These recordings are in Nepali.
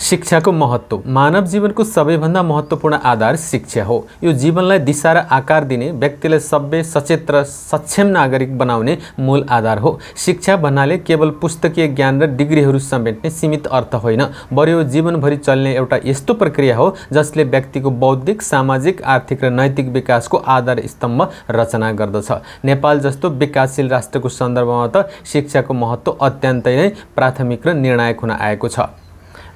शिक्षाको महत्त्व। मानव जीवनको सबैभन्दा महत्त्वपूर्ण आधार शिक्षा हो। यो जीवनलाई दिशा र आकार दिने, व्यक्तिलाई सभ्य, सचेत र सक्षम नागरिक बनाउने मूल आधार हो। शिक्षा भन्नाले केवल पुस्तकीय ज्ञान र डिग्रीहरू समेट्ने सीमित अर्थ होइन, बरु यो जीवनभरि चल्ने एउटा यस्तो प्रक्रिया हो जसले व्यक्तिको बौद्धिक, सामाजिक, आर्थिक र नैतिक विकासको आधार स्तम्भ रचना गर्दछ। नेपाल जस्तो विकासशील राष्ट्रको सन्दर्भमा त शिक्षाको महत्त्व अत्यन्तै नै प्राथमिक र निर्णायक हुन आएको छ।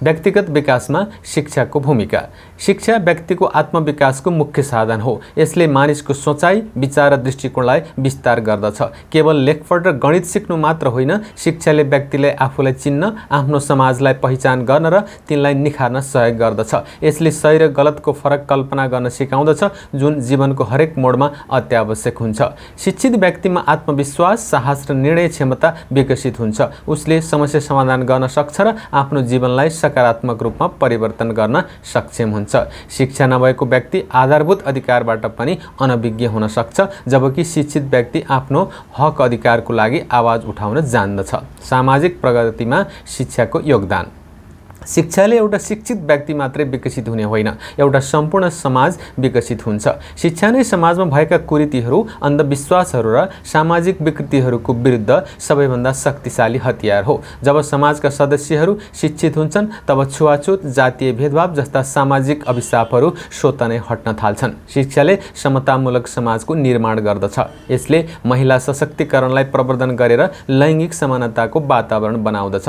व्यक्तिगत विकासमा शिक्षाको भूमिका। शिक्षा व्यक्तिको आत्मविकासको मुख्य साधन हो। यसले मानिसको सोचाइ, विचार र दृष्टिकोणलाई विस्तार गर्दछ। केवल लेखपढ र गणित सिक्नु मात्र होइन, शिक्षाले व्यक्तिले आफूलाई चिन्न, आफ्नो समाजलाई पहिचान गर्न र तिनलाई निखार्न सहयोग गर्दछ। यसले सही र गलतको फरक कल्पना गर्न सिकाउँदछ, जुन जीवनको हरेक मोडमा अत्यावश्यक हुन्छ। शिक्षित व्यक्तिमा आत्मविश्वास, साहस र निर्णय क्षमता विकसित हुन्छ। उसले समस्या समाधान गर्न सक्छ र आफ्नो जीवनलाई सकारात्मक रूपमा परिवर्तन गर्न सक्षम हुन्छ। शिक्षा नभएको व्यक्ति आधारभूत अधिकारबाट पनि अनभिज्ञ हुन सक्छ, जबकि शिक्षित व्यक्ति आफ्नो हक अधिकारको लागि आवाज उठाउन जान्दछ। सामाजिक प्रगतिमा शिक्षाको योगदान। शिक्षाले एउटा शिक्षित व्यक्ति मात्रै विकसित हुने होइन, एउटा सम्पूर्ण समाज विकसित हुन्छ। शिक्षा नै समाजमा भएका कुरीतिहरू, अन्धविश्वासहरू र सामाजिक विकृतिहरूको विरुद्ध सबैभन्दा शक्तिशाली हतियार हो। जब समाजका सदस्यहरू शिक्षित हुन्छन्, तब छुवाछुत, जातीय भेदभाव जस्ता सामाजिक अभिशापहरू स्वतः नै हट्न थाल्छन्। शिक्षाले समतामूलक समाजको निर्माण गर्दछ। यसले महिला सशक्तिकरणलाई प्रवर्धन गरेर लैङ्गिक समानताको वातावरण बनाउँदछ।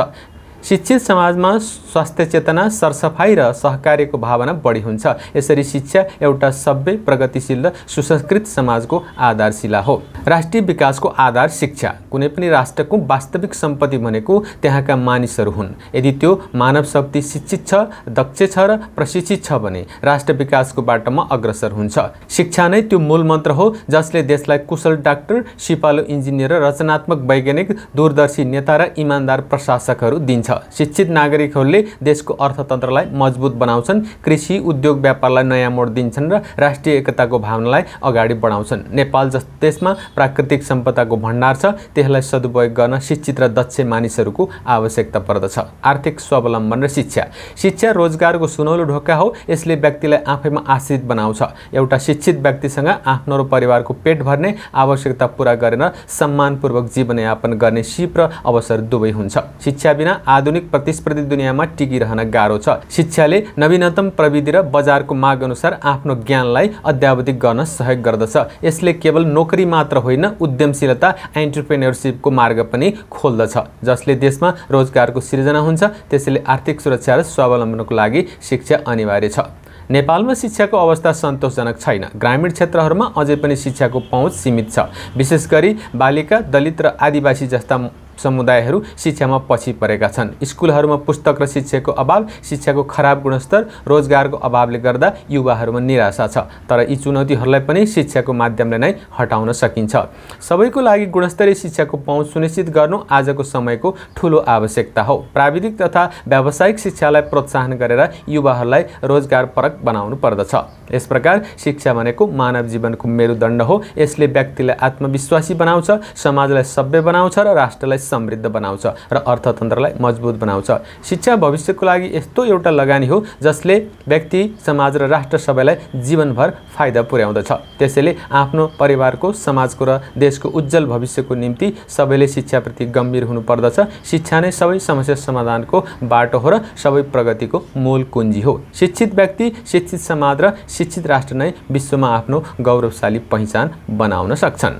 शिक्षित समाजमा स्वास्थ्य चेतना, सरसफाइ र सहकार्यको भावना बढी हुन्छ। यसरी शिक्षा एउटा सभ्य, प्रगतिशील र सुसंस्कृत समाजको आधारशिला हो। राष्ट्रिय विकासको आधार शिक्षा। कुनै पनि राष्ट्रको वास्तविक सम्पत्ति भनेको त्यहाँका मानिसहरू हुन्। यदि त्यो मानव शक्ति शिक्षित छ, दक्ष छ र प्रशिक्षित छ भने राष्ट्र विकासको बाटोमा अग्रसर हुन्छ। शिक्षा नै त्यो मूल मन्त्र हो जसले देशलाई कुशल डाक्टर, सिपालु इन्जिनियर र रचनात्मक वैज्ञानिक, दूरदर्शी नेता र इमानदार प्रशासकहरू दिन्छ। शिक्षित नागरिकहरूले देशको अर्थतन्त्रलाई मजबुत बनाउँछन्, कृषि, उद्योग, व्यापारलाई नयाँ मोड दिन्छन् र राष्ट्रिय एकताको भावनालाई अगाडि बढाउँछन्। नेपाल जस्तो देशमा प्राकृतिक सम्पदाको भण्डार छ, त्यसलाई सदुपयोग गर्न शिक्षित र दक्ष मानिसहरूको आवश्यकता पर्दछ। आर्थिक स्वावलम्बन र शिक्षा। शिक्षा रोजगारको सुनौलो ढोका हो। यसले व्यक्तिलाई आफैमा आश्रित बनाउँछ। एउटा शिक्षित व्यक्तिसँग आफ्नो र परिवारको पेट भर्ने, आवश्यकता पूरा गरेर सम्मानपूर्वक जीवनयापन गर्ने सिप र अवसर दुवै हुन्छ। शिक्षा बिना आधुनिक प्रतिस्पर्धी दुनियाँमा टिकिरहन गाह्रो छ। शिक्षाले नवीनतम प्रविधि र बजारको माग अनुसार आफ्नो ज्ञानलाई अद्यावधिक गर्न सहयोग गर्दछ। यसले केवल नोकरी मात्र होइन, उद्यमशीलता, एन्टरप्रेन्योरशिपको मार्ग पनि खोल्दछ, जसले देशमा रोजगारको सिर्जना हुन्छ। त्यसैले आर्थिक सुरक्षा र स्वावलम्बनको लागि शिक्षा अनिवार्य छ। नेपालमा शिक्षाको अवस्था सन्तोषजनक छैन। ग्रामीण क्षेत्रहरूमा अझै पनि शिक्षाको पहुँच सीमित छ। विशेष गरी बालिका, दलित र आदिवासी जस्ता समुदायहरू शिक्षामा पछि परेका छन्। स्कुलहरूमा पुस्तक र शिक्षाको अभाव, शिक्षाको खराब गुणस्तर, रोजगारको अभावले गर्दा युवाहरूमा निराशा छ। तर यी चुनौतीहरूलाई पनि शिक्षाको माध्यमले नै हटाउन सकिन्छ। सबैको लागि गुणस्तरीय शिक्षाको पहुँच सुनिश्चित गर्नु आजको समयको ठूलो आवश्यकता हो। प्राविधिक तथा व्यावसायिक शिक्षालाई प्रोत्साहन गरेर युवाहरूलाई रोजगारपरक बनाउनु पर्दछ। यस प्रकार शिक्षा भनेको मानव जीवनको मेरुदण्ड हो। यसले व्यक्तिलाई आत्मविश्वासी बनाउँछ, समाजलाई सभ्य बनाउँछ र राष्ट्रलाई समृद्ध बनाउँछ र अर्थतन्त्रलाई मजबुत बनाउँछ। शिक्षा भविष्यको लागि यस्तो एउटा लगानी हो जसले व्यक्ति, समाज र राष्ट्र सबैलाई जीवनभर फाइदा पुर्याउँदछ। त्यसैले आफ्नो परिवारको, समाजको र देशको उज्जवल भविष्यको निम्ति सबैले शिक्षाप्रति गम्भीर हुनुपर्दछ। शिक्षा नै सबै समस्या समाधानको बाटो हो र सबै प्रगतिको मूल कुञ्जी हो। शिक्षित व्यक्ति, शिक्षित समाज र शिक्षित राष्ट्र नै विश्वमा आफ्नो गौरवशाली पहिचान बनाउन सक्छन्।